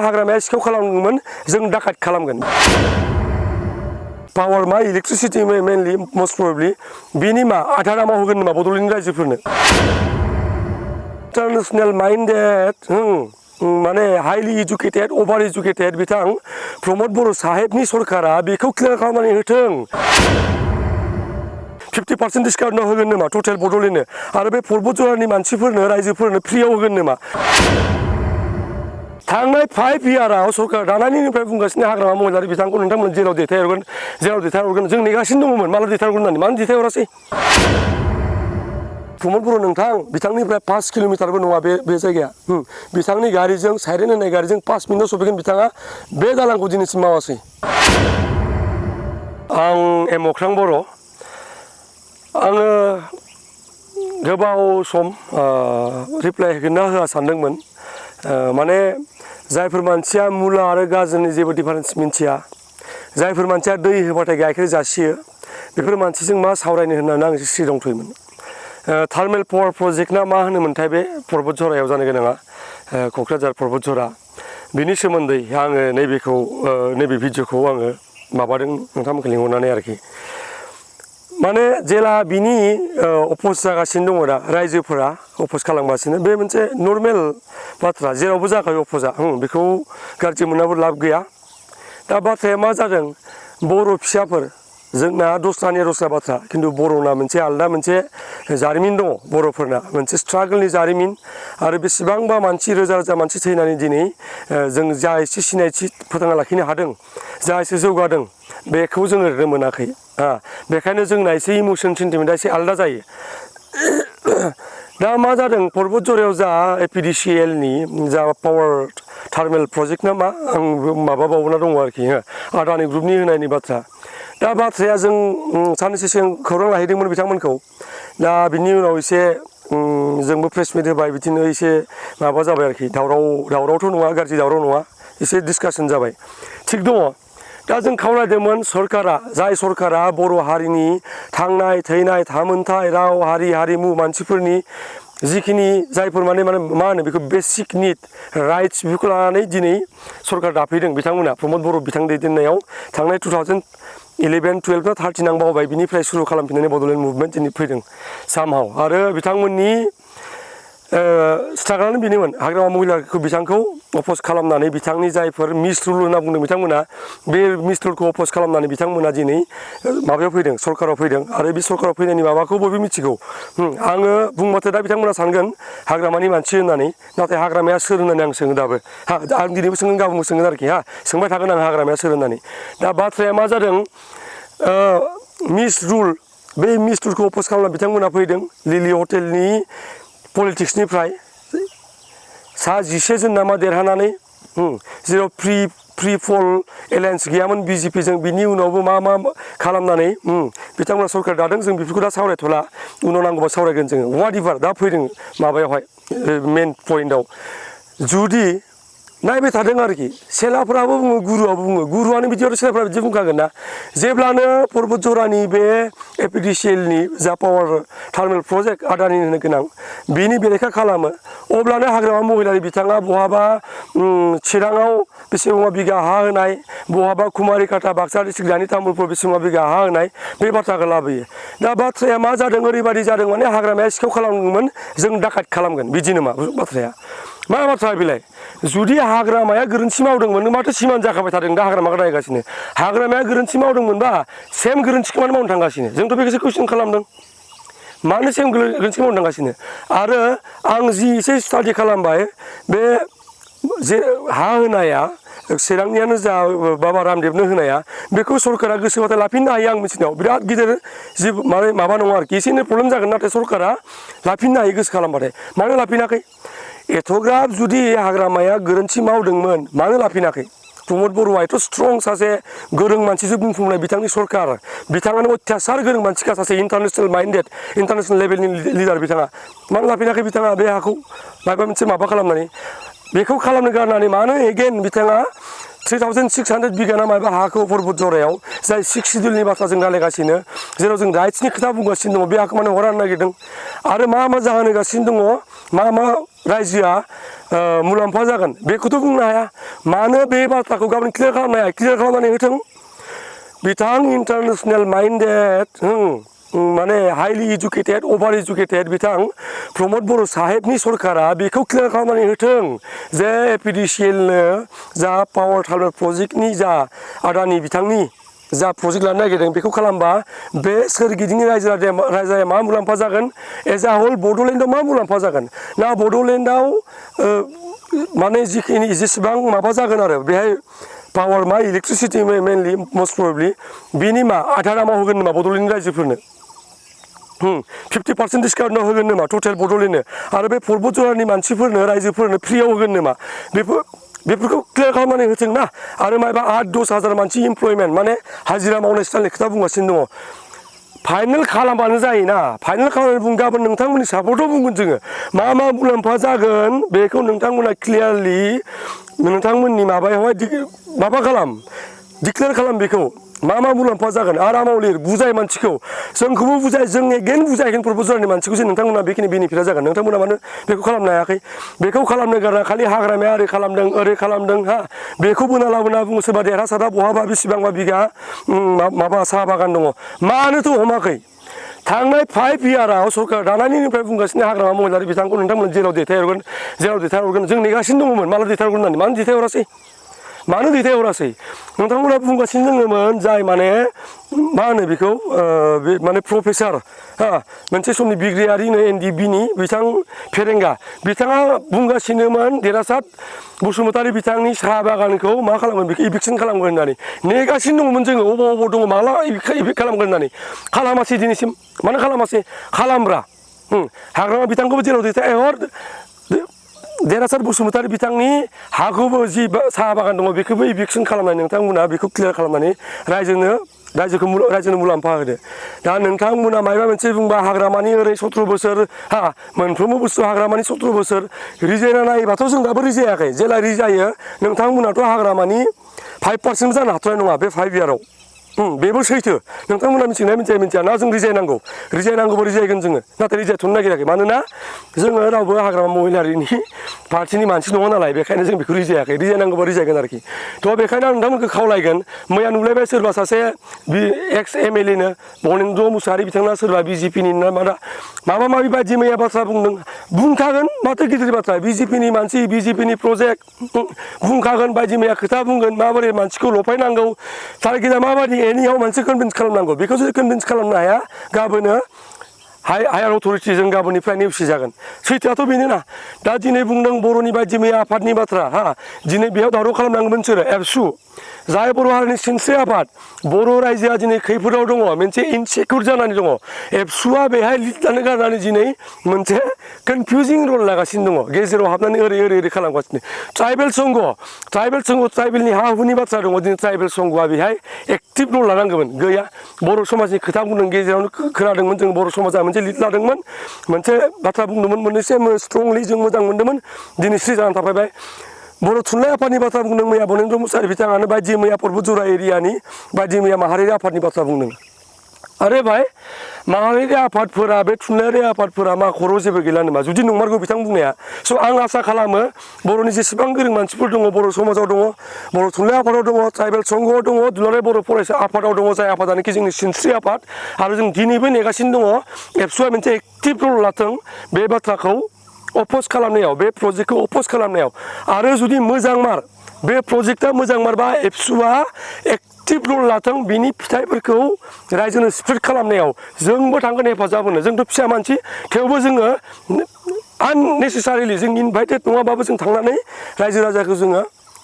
हाग्रामाया सिखाव खालामगोन जों डाकात खालामगोन पावार मा इलेक्ट्रिसिटी मेनलि मोस्ट प्रबेबली बिनि मा आधारा मावहोगोन नामा बड'लेण्डनि रायजोफोरनो इंटरनेशनल माइंडेड माने हाईली एजुकेटेड ओभार एजुकेटेड बिथां प्रमद बर' साहेबनि सरकारा बेखौ क्लियार खालामनानै होथों 50% डिसकाउन्ट होगोन नामा टटेल बड'लेण्डनो आरो बे पर्बतझरानि मानसिफोरनो रायजोफोरनो फ्रियाव होगोन नामा थांनाय 5 इयाराव सरकार दानायनिफ्राय बुंगासिनो हाग्रामा महिलारि बिथांखौ नोंथांमोन जेराव दैथायहरगोन जों नेगासिनो दङमोन माला दैथायहरगोन होननानै मानो दैथायहरासै प्रमद बर' नोंथां बिथांनिफ्राय 5 किल'मिटारबो नङा बे जायगाया बिथांनि गारिजों साइरेन होनाय गारिजों 5 मिनिटाव सफैगोन बिथाङा बे दालांखौ दिनैसिम मावासै आं एम अख्रां बर' आङो गोबाव सम रिप्लाइ होगोन ना होआ सानदोंमोन माने जायफोर मानसिया मुला आरो गाजरनि जेबो डिफारेन्स मिन्थिया जायफोर मानसिया दै होबाथाय गाइखेर जासियो बेफोर मानसिजों मा सावरायनो होननानै आं एसे सिरि दंथ'योमोन थार्मेल पावार प्रजेक्टना मा होनोमोनथाय बे पर्बतझरायाव जानो गोनाङा क'क्राझार पर्बतझरा बिनि सोमोन्दै आङो नैबे भिडिअखौ आङो माबादों नोंथांमोनखौ लिंहरनानै आरोखि माने जेला बिनि अपोज जागासिनो दङ दा रायजोफोरा अपोज खालामगासिनो बे मोनसे नर्मेल बाथ्रा जेरावबो जाखायो अपोजा बेखौ गाज्रि मोननाबो लाब गैया दा बाथ्राया मा जादों बर' फिसाफोर जोंना दस्रा बाथ्रा खिन्थु बर'ना मोनसे आलदा मोनसे जारिमिन दङ बर'फोरना मोनसे स्ट्रागलनि जारिमिन आरो बेसेबांबा मानसि रोजा मानसि थैनानै दिनै जों जा एसे सिनायथि फोथांना लाखिनो हादों जा एसे जौगादों बेखौ जों ओरैनो मोनाखै बेखायनो जोंना एसे इमोसन सेन्टिमेन्टआ एसे आलदा जायो दा मा जादों पर्बतझरायाव जा UPPLनि जा पावार थार्मेल प्रजेक्ट ना मा आं माबाबावना दङ आरोखि आदानि ग्रुपनि होनायनि बाथ्रा दा बाथ्राया जों साननैसो सिगां खौरां लाहैदोंमोन बिथांमोनखौ दा बिनि उनाव एसे जोंबो प्रेस मिट होबाय बिदिनो एसे माबा जाबाय आरोखि दावरावथ' नङा गाज्रि दावराव नङा एसे डिसकासन जाबाय थिग दङ दा जों खावलायदोंमोन जाय सरकारा बर' हारिनि थांनाय थैनाय थामोनथाय राव हारि हारिमु मानसिफोरनि जिखिनि जायफोर माने मा होनो बेखौ बेसिक निड राइट्स बेफोरखौ लानानै दिनै सरकार दाफैदों बिथांमोना प्रमद बर' बिथां दैदेननायाव थांनाय 2011-12 ना 13 आं बावबाय बिनिफ्राय सुरु खालामफिननानै बड'लेण्ड मुभमेन्ट दिनै फैदों सामहाव आरो बिथांमोननि स्ट्रागलानो बेनोमोन हाग्रामा महिलारिखौ बिथांखौ अपोज खालामनानै बिथांनि जायफोर मिस रुल होनना बुंदों बिथांमोना बे मिस रुलखौ अपोज खालामनानै बिथांमोना दिनै माबायाव फैदों सरकाराव फैदों आरो बे सरकाराव फैनायनि माबाखौ बयबो मिथिगौ आङो बुंबाथाय दा बिथांमोना सानगोन हाग्रामानि मानसि होननानै नाथाय हाग्रामाया सोर होननानै आं सोङो दाबो आं दिनैबो सोंगोन गाबोनबो सोंगोन आरोखि सोंबाय थागोन आं हाग्रामाया सोर होननानै दा बाथ्राया मा जादों मिस रुल बे मिस रुलखौ अपोज खालामना बिथांमोना फैदों लिलि हटेलनि पलिटिक्सनिफ्राय सा 11 जन नामा देरहानानै जेराव प्रि पल एलायन्स गैयामोन बिजेपिजों बिनि उनावबो मा खालामनानै बिथांमोना सरकार दादों जों बेफोरखौ दा सावरायथ'ला उनाव नांगौबा सावरायगोन जोङो वाटएभार दा फैदों माबायावहाय मेन पइन्टआव जुदि नायबाय थादों आरोखि सेलाफोराबो बुङो गुरुआनो बिदियाव सेलाफोरा बिदि बुंखागोन ना जेब्लानो पर्बतझरानि बे UPPLनि जा पावार थार्मेल प्रजेक्ट आदानि होनो गोनां बिनि बेरेखा खालामो अब्लानो हाग्रामा महिलारि बिथाङा बहाबा चिराङाव बेसेबां बिगा हा होनाय बहाबा कुमारिकाटा बाक्सा डिस्ट्रिक्ट दानि तामुलपुर बेसेबां बिगा हा होनाय बे बाथ्राखौ लाबोयो दा बाथ्राया मा जादों ओरैबायदि जादों माने हाग्रामाया सिखाव खालामगोन जों डाकात खालामगोन बिदि नामा बाथ्राया मा बाथ्रा बेलाय जुदि हाग्रामाया गोरोन्थि मावदोंमोन माथो सिमान जाखाबाय थादों दा हाग्रामाखौ नायगासिनो हाग्रामाया गोरोन्थि मावदोंमोनबा सेम गोरोन्थिखौ मानो मावनो थांगासिनो जोंथ' बेखौसो कुइसन खालामदों मानो सेम गोरोन्थि मावनो थांगासिनो आरो आं जि एसे स्टाडि खालामबाय बे जे हा होनाया चिरांनियानो जा बाबा रामदेबनो होनाया बेखौ सरकारा गोसोबाथाय लाफिननो हायो आं मिथिनायाव बिराद गिदिर जि माबा नङा आरोखि एसे एनै प्रब्लेम जागोन नाथाय सरकारा लाफिननो हायो गोसो खालामबाथाय मानो लाफिनाखै एथ'ग्राब जुदि हाग्रामाया गोरोन्थि मावदोंमोन मानो लाफिनाखै प्रमद बर'आ एथ' स्ट्रं सासे गोरों मानसिजों बुंफुंनाय बिथांनि सरकार बिथाङानो अत्यासार गोरों मानसिखा सासे इन्टारनेसनेल माइन्डेड इन्टारनेसनेल लेभेलनि लिडार बिथाङा मानो लाफिनाखै बिथाङा बे हाखौ माबा मोनसे माबा खालामनानै बेखौ खालामनो गारनानै मानो एगेन बिथाङा 3600 बिगा ना माबा हाखौ बतझरायाव जाय 6 शिडिउलनि बाथ्रा जों रायलायगासिनो जेराव जों राइट्सनि खोथा बुंगासिनो दङ बे हाखौ माने हरनो नागिरदों आरो मा जाहोन होगासिनो दङ मा रायजोआ मुलाम्फा जागोन बेखौथ' बुंनो हाया मानो बे बाथ्राखौ गाबोन क्लियार खालामनो हाया क्लियार खालामनानै होथों बिथां इन्टारनेशनेल माइन्डेड माने हाइलि इडुकेटेड अभार इडुकेटेड बिथां प्रमद बर' साहेबनि सरकारा बेखौ क्लियार खालामनानै होथों जे एपिडिसिएलनो जा पावार टार्बाइन प्रजेक्टनि जा आदानि बिथांनि जा प्रजेक्ट लानो नागिरदों बेखौ खालामबा बे सोरगिदिं रायजोआ मा मुलाम्फा जागोन एज आ होल बड'लेण्डआव मा मुलाम्फा जागोन ना बड'लेण्डआव माने जिखिनि जेसेबां माबा जागोन आरो बेहाय पावार मा इलेक्ट्रिसिटि मेनलि मस्ट प्रबेबलि बिनि मा आधा दामाव होगोन नामा बड'लेण्डनि रायजोफोरनो 50% डिसकाउन्ट होगोन नामा टटेल बड'लेण्डनो आरो बे बतझरानि मानसिफोरनो रायजोफोरनो फ्रियाव होगोन नामा बेफोरखौ क्लियार खालामनानै होथों ना आरो माबा 8-10 हाजार मानसि इमप्लयमेन्ट माने हाजिरा मावनाय स्टाइलनि खोथा बुंगासिनो दङ फाइनेल खालामबानो जायोना फाइनेल खालामनानै बुं गाबोन नोंथांमोननि सापर्टआव बुंगोन जोङो मा मुलाम्फा जागोन बेखौ नोंथांमोना क्लियारलि नोंथांमोननि माबायावहाय माबा खालाम डिक्लेयार खालाम बेखौ मा मुलाम्फा जागोन आरामाव लिर बुजाय मानसिखौ जोंखौबो बुजाय जों एगेन बुजायगोन बतझरानि मानसिखौ जे नोंथांमोना बेखिनि बेनिफिटआ जागोन नोंथांमोना मानो बेखौ खालामनो हायाखै बेखौ खालामनो गारना खालि हाग्रामाया ओरै खालामदों हा बेखौ बोना लाबोना बुङो सोरबा देरहासारा बहाबा बेसेबांबा बिगा माबा साहा बागान दङ मानोथ' हमाखै थांनाय 5 इयाराव सरकार दानायनिफ्राय बुंगासिनो हाग्रामा महिलारि बिथांखौ नोंथांमोन जेराव दैथायहरगोन जों नेगासिनो दङमोन माला दैथायहरगोन होननानै मानो दैथायहरासै नोंथांमोना बुंगासिनो दङमोन जाय माने मा होनो बेखौ माने प्रफेसार मोनसे समनि बिग्रायारिनो एनडिबिनि बिथां फेरेंगा बिथाङा बुंगासिनोमोन देरहासार बसुमतारी बिथांनि साहा बागानखौ मा खालामगोन बेखौ इभिक्सन खालामगोन होननानै नेगासिनो दङमोन जोङो अबाव दङ माला इभिक्ट खालामगोन होननानै खालामासै दिनैसिम मानो खालामासै खालामब्रा हाग्रामा बिथांखौबो जेराव दैथायहर देरहासार बसुमतारी बिथांनि हाखौबो जि साहा बागान दङ बेखौबो इभिक्सन खालामनानै नोंथांमोना बेखौ क्लियार खालामनानै रायजोनो मुलाम्फा होदो दा नोंथांमोना माबा मोनसे बुंबा हाग्रामानि ओरै 17 बोसोर मोनफ्रोमबो बुस्थु हाग्रामानि 17 बोसोर रिजायना नायोबाथ' जों दाबो रिजायाखै जेला रिजायो नोंथांमोनाथ' हाग्रामानि 5% जानो हाथ'नाय नङा बे 5 इयाराव बेबो सैथो नोंथांमोना मिथिया ना जों रिजायनांगौबो रिजायगोन जोङो नाथाय रिजायथ'नो नागिराखै मानोना जोङो रावबो हाग्रामा महिलारिनि पार्टिनि मानसि नङा नालाय बेखायनो जों बेखौ रिजायनांगौबा रिजायगोन आरोखि थ' बेखायनो आं नोंथांमोनखौ खावलायगोन मैया नुलायबाय सोरबा सासे एक्स MLA नो बरेन्द्र मुसाहारि बिथाङा सोरबा BJPनि माबा माबि बायदि मैया बाथ्रा बुंखागोन माथो गिदिर बाथ्रा BJPनि मानसि BJPनि प्रजेक्ट बुंखागोन बायदि मैया खोथा बुंगोन माबोरै मानसिखौ लफायनांगौ टारगेटआ माबायदि एनिहाव मानसि कनभिन्स खालामनांगौ बेखौ जुदि कनभिन्स खालामनो हाया गाबोनो हायार अथ'रिटिजों गाबोननिफ्राय नेवसिजागोन सैथोआथ' बेनोना दा दिनै बुंदों बर'नि बायदि मैया आफादनि बाथ्रा दिनै बेयाव दावराव खालामनांगोन सोरो एबसु जाय बर' हारिनि सिनस्रि आफाद बर' रायजोआ दिनै खैफोदाव दङ मोनसे इनसिकिउर जानानै दङ एबसुआ बेहाय लिड लानो गारनानै दिनै मोनसे कनफिउजिं रल लागासिनो दङ गेजेराव हाबनानै ओरै खालामगासिनो ट्राइबेल संघ ट्राइबेलनि हा हुनि बाथ्रा दङ दिनै ट्राइबेल संघआ बेहाय एक्टिभ रल लानांगौमोन गैया बर' समाजनि खोथा बुंदों गेजेरावनो खोनादोंमोन जों बर' समाजा मोनसे लिड लादोंमोन मोनसे बाथ्रा बुंदोंमोन मोननैसो स्ट्रंलि जों मोजां मोनदोंमोन दिनै स्रि जानानै थाफैबाय बर' थुनलाइ आफादनि बाथ्रा बुंदों मैया बरेन्द्र मुसाहारि बिथाङानो बायदि मैया बतझरा एरियानि बायदि मैया माहारियारि आफादनि बाथ्रा बुंदों आरे भाई माहारियारि आफादफोरा बे थुनलाइयारि आफादफोरा मा खर' जेबो गैला नामा जुदि नंमारगौ बिथां बुंनाया स' आं आसा खालामो बर'नि जेसेबां गोरों मानसिफोर दङ बर' समाजाव दङ बर' थुनलाइ आफादाव दङ ट्राइबेल संघआव दङ दुलाराय बर' फरायसा आफादाव दङ जाय आफादानोखि जोंनि सिनस्रि आफाद आरो जों दिनैबो नेगासिनो दङ एबसुआ मोनसे एक्टिभ रल लाथों बे बाथ्राखौ अपोज खालामनायाव बे प्रजेक्टखौ अपोज खालामनायाव आरो जुदि मोजांमार बे प्रजेक्टआ मोजांमारबा एबसुआ एक्टिभ रल लाथों बिनि फिथाइफोरखौ रायजोनो स्प्रेड खालामनायाव जोंबो थांगोन हेफाजाब होनो जोंथ' फिसा मानसि थेवबो जोङो आननेसेसारिलि जों इनभाइटेड नङाबाबो जों थांनानै रायजो राजाखौ जोङो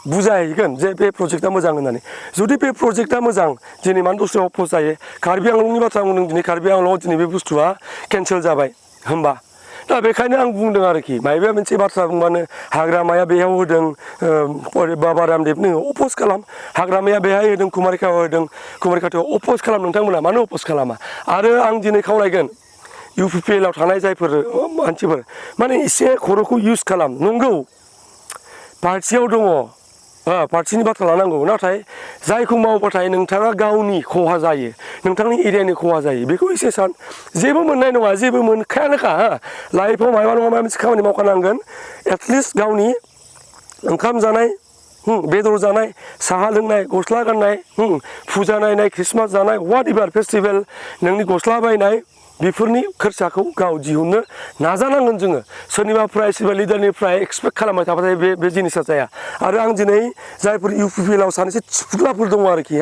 बुजायहैगोन जे बे प्रजेक्टआ मोजां होननानै जुदि बे प्रजेक्टआ मोजां दिनै मानो दस्रायाव अपोज जायो कार्बि आंलंनि बाथ्रा बुंदों दिनै कार्बि आंलंआव दिनै बे बुस्थुआ केन्सेल जाबाय होमबा दा बेखायनो आं बुंदों आरोखि मायबा मोनसे बाथ्रा बुंबानो हाग्रामाया बेयाव होदों बाबा रामदेबनो अपोज खालाम हाग्रामाया बेहाय होदों कुमारिकायाव होदों कुमारिकायाव अपोज खालाम नोंथांमोना मानो अपोज खालामा आरो आं दिनै खावलायगोन UPPL आव थानाय जायफोर मानसिफोर माने एसे खर'खौ इउज खालाम नंगौ पार्टियाव दङ पार्टिनि बाथ्रा लानांगौ नाथाय जायखौ मावबाथाय नोंथाङा गावनि खहा जायो नोंथांनि एरियानि खहा जायो बेखौ एसे सान जेबो मोननाय नङा जेबो मोनखायानोखा लाइफआव माबा नङा माबा मोनसे खामानि मावखानांगोन एटलिस्ट गावनि ओंखाम जानाय बेदर जानाय साहा लोंनाय गस्ला गाननाय फुजा नायनाय ख्रिस्टमास जानाय वाट एभार फेस्टिभेल नोंनि गस्ला बायनाय बेफोरनि खरसाखौ गाव दिहुननो नाजानांगोन जोङो सोरनिबाफ्राय सोरबा लिडारनिफ्राय एक्सपेक्ट खालामबाय थाबाथाय बे जिनिसा जाया आरो आं दिनै जायफोर UPPL आव सानैसो थिफुलाफोर दङ आरोखि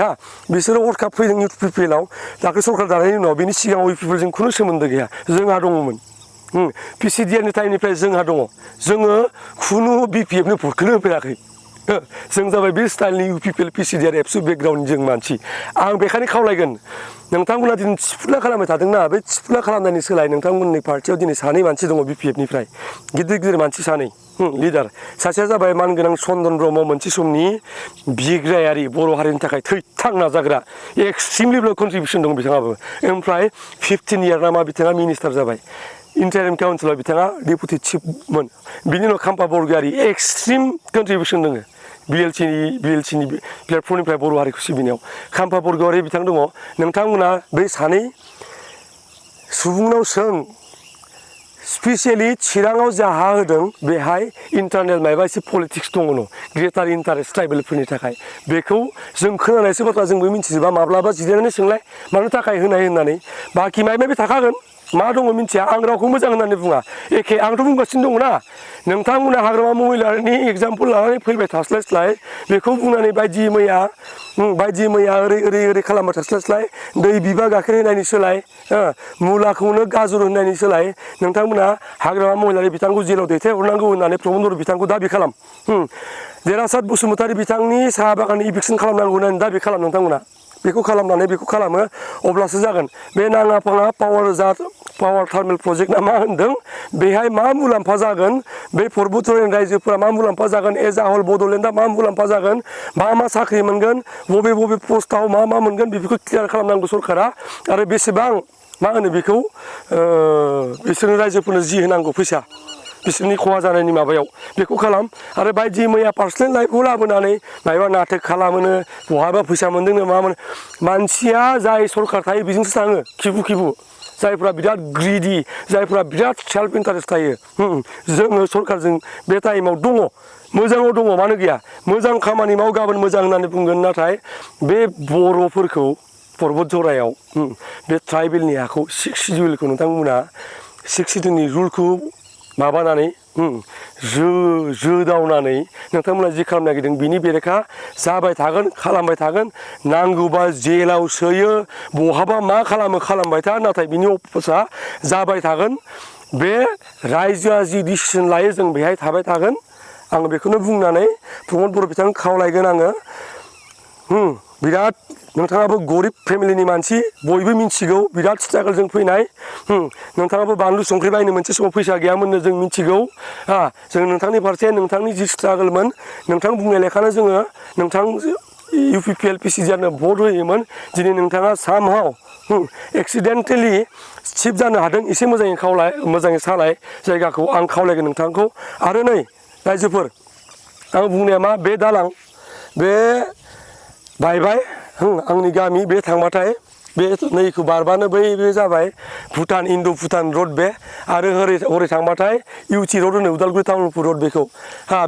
बिसोरो हरखाब फैदों UPPL आव दाख्लै सरकार दानायनि उनाव बिनि सिगाङाव UPPL जों खुनु सोमोन्दो गैया जोंहा दङमोन PCDR नि टाइमनिफ्राय जोंहा दङ जोङो खुनु BPF नो भटखौनो होफेराखै जों जाबाय बे स्टाइलनि UPPL PCDR एबसु बेकग्राउन्डनि जों मानसि आं बेखायनो खावलायगोन नोंथांमोना दिनै थिफुला खालामबाय थादोंना बे थिफुला खालामनायनि सोलाय नोंथांमोननि पार्टियाव दिनै सानै मानसि दङ BPF निफ्राय गिदिर गिदिर मानसि सानै लिडार सासेया जाबाय मानगोनां चन्दन ब्रह्म मोनसे समनि बिग्रायारि बर' हारिनि थाखाय थैथां नाजाग्रा एक्सट्रिमलि कन्ट्रिबिउसन दं बिथाङाबो ओमफ्राय 15 इयार नामा बिथाङा मिनिस्टार जाबाय इन्टारिम काउन्सिलाव बिथाङा डेपुटि चिफमोन बिनि उनाव खाम्फा बरग'यारि एक्सट्रिम कन्ट्रिबिउसन दङ BLC नि प्लेटफर्मनिफ्राय बर' हारिखौ सिबिनायाव खाम्फा बरग'यारि बिथां दङ नोंथांमोना बै सानै सुबुंनाव सों स्पेसियेलि चिराङाव जाहा होदों बेहाय इन्टारनेल माबा एसे पलिटिक्स दङ ग्रेटार इन्टारेस्ट ट्राइबेलफोरनि थाखाय बेखौ जों खोनानायसो बाथ्रा जोंबो मिथिजोबा माब्लाबा जिरायनानै सोंलाय मानो थाखाय होनाय होननानै बाखि माबा माबि थाखागोन मा दङ मिथिया आं रावखौ मोजां होननानै बुङा एखे आंथ' बुंगासिनो दङना नोंथांमोना हाग्रामा महिलारिनि एग्जाम्पल लानानै फैबाय थास्लायस्लाय बेखौ बुंनानै बायदि मैया ओरै खालामबाय थास्लायस्लाय दै बिबा गाइखेर होनायनि सोलाय मुलाखौनो गाजर होनायनि सोलाय नोंथांमोना हाग्रामा महिलारि बिथांखौ जेलाव दैथायहरनांगौ होननानै प्रमद बर' बिथांखौ दाबि खालाम देरहासात बसुमतारी बिथांनि साहा बागाननि इभिक्सन खालामनांगौ होननानै दाबि खालाम नोंथांमोना बेखौ खालामनानै बेखौ खालामो अब्लासो जागोन बे नाङा फाङा पावार थार्मेल प्रजेक्ट ना मा होनदों बेहाय मा मुलाम्फा जागोन बे बटझर रायजोफोरा मा मुलाम्फा जागोन एज आ हल बड'लेण्डआ मा मुलाम्फा जागोन मा साख्रि मोनगोन बबे पस्टआव मा मोनगोन बेफोरखौ क्लियार खालामनांगौ सरकारा आरो बेसेबां मा होनो बेखौ बिसोरनो रायजोफोरनो जि होनांगौ फैसा बिसोरनि खहा जानायनि माबायाव बेखौ खालाम आरो बायदि मैया पार्सनेल लाइफखौ लाबोनानै माबा नाटक खालामोनो बहाबा फैसा मोनदोंनो मा मोनो मानसिया जाय सरकार थायो बेजोंसो थाङो खिबु जायफ्रा बिराद ग्रिडि जायफ्रा बिराद सेल्फ इन्टारेस्ट थायो जोङो सरकारजों बे टाइमाव दङ मोजाङाव दङ मानो गैया मोजां खामानि माव गाबोन मोजां होननानै बुंगोन नाथाय बे बर'फोरखौ बतझरायाव बे ट्राइबेलनि हाखौ 6 सिडिउलखौ नोंथांमोना 6 सिडिउलनि रुलखौ माबानानै जोदावनानै नोंथांमोना जि खालामनो नागिरदों बिनि बेरेखा जाबाय थागोन खालामबाय थागोन नांगौबा जेलाव सोयो बहाबा मा खालामबाय था नाथाय बिनि अफिसा जाबाय थागोन बे रायजोआ जि डिसिसन लायो जों बेहाय थाबाय थागोन आं बेखौनो बुंनानै प्रमद बर' बिथांखौ खावलायगोन आङो बिराद नोंथाङाबो गरिब फेमिलिनि मानसि बयबो मिथिगौ बिराद स्ट्रागलजों फैनाय नोंथाङाबो बानलु संख्रि बायनो मोनसे समाव फैसा गैयामोननो जों मिथिगौ जों नोंथांनि फारसे नोंथांनि जि स्ट्रागलमोन नोंथां बुंनाय लेखानो जोङो नोंथां UPPL PCDR नो भट होयोमोन दिनै नोंथाङा सामहाव एक्सिडेन्टेलि चिफ जानो हादों एसे मोजाङै सालाय जायगाखौ आं खावलायगोन नोंथांखौ आरो नै रायजोफोर आं बुंनाया मा बे दालां बे बायबाय आंनि गामि बे थांबाथाय बे नैखौ बारबानो बे जाबाय भुटान इन्ड' भुटान रड बे आरो हरै थांबाथाय UT रड होनो उदालगुरि टाउनफुर रड बेखौ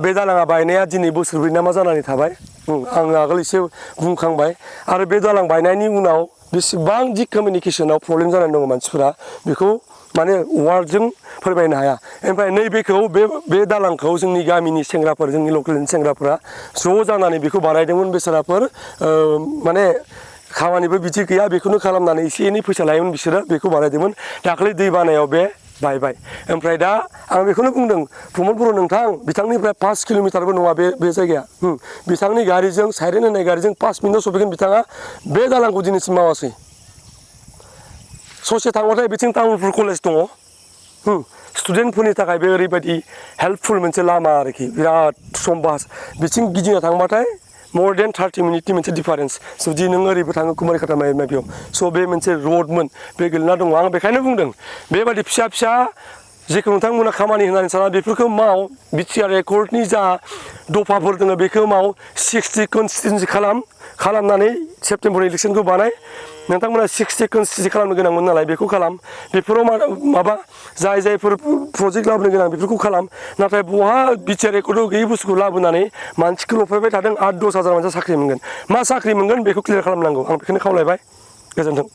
बे दालाङा बायनाया दिनै बोसोरब्रै नामा जानानै थाबाय आं आगोल एसे बुंखांबाय आरो बे दालां बायनायनि उनाव बेसेबां जि कमिउनिकेसनाव प्रब्लेम जानानै दङ मानसिफोरा बेखौ माने वार्डजों फोरमायनो हाया ओमफ्राय नैबेखौ बे दालांखौ जोंनि गामिनि सेंग्राफोर जोंनि लकेलनि सेंग्राफोरा ज' जानानै बेखौ बानायदोंमोन बेसाराफोर माने खामानिबो बिदि गैया बेखौनो खालामनानै एसे एनै फैसा लायोमोन बिसोरो बेखौ बानायदोंमोन दाख्लै दै बानायाव बे बायबाय ओमफ्राय दा आं बेखौनो बुंदों प्रमद बर' नोंथां बिथांनिफ्राय 5 किल'मिटारबो नङा बे जायगाया बिथांनि गारिजों साइरेन होनाय गारिजों 5 मिनिटाव सफैगोन बिथाङा बे दालांखौ दिनैसिम मावासै ससे थांबाथाय बिथिं टाउनफुर कलेज दङ स्टुडेन्टफोरनि थाखाय बे ओरैबायदि हेल्पफुल मोनसे लामा आरोखि बिराद समबास बिथिं गिदिंना थांबाथाय more than 30 मिनिटनि मोनसे डिफारेन्स जुदि नों ओरैबो थाङो कुमारिखाता माबायाव स' बे मोनसे रडमोन बे गोलैना दङ आं बेखायनो बुंदों बेबायदि फिसा जेखौ नोंथांमोना खामानि होननानै साना बेफोरखौ माव बिटिआर एकर्डनि जा दफाफोर दङ बेखौ माव 60 कनस्टिटिउन्सि खालामनानै सेप्तेम्बर इलेक्सनखौ बानाय नोंथांमोना 60 कनस्टिटिउन्सि खालामनो गोनांमोन नालाय बेखौ खालाम बेफोराव माबा जायफोर प्रजेक्ट लाबोनो गोनां बेफोरखौ खालाम नाथाय बहा बिटिआर एकर्डआव गैयै बुस्थुखौ लाबोनानै मानसिखौ लफायबाय थादों 8-10 हाजार मानसिया साख्रि मोनगोन मा साख्रि मोनगोन बेखौ क्लियार खालामनांगौ आं बेखौनो खावलायबाय गोजोन्थों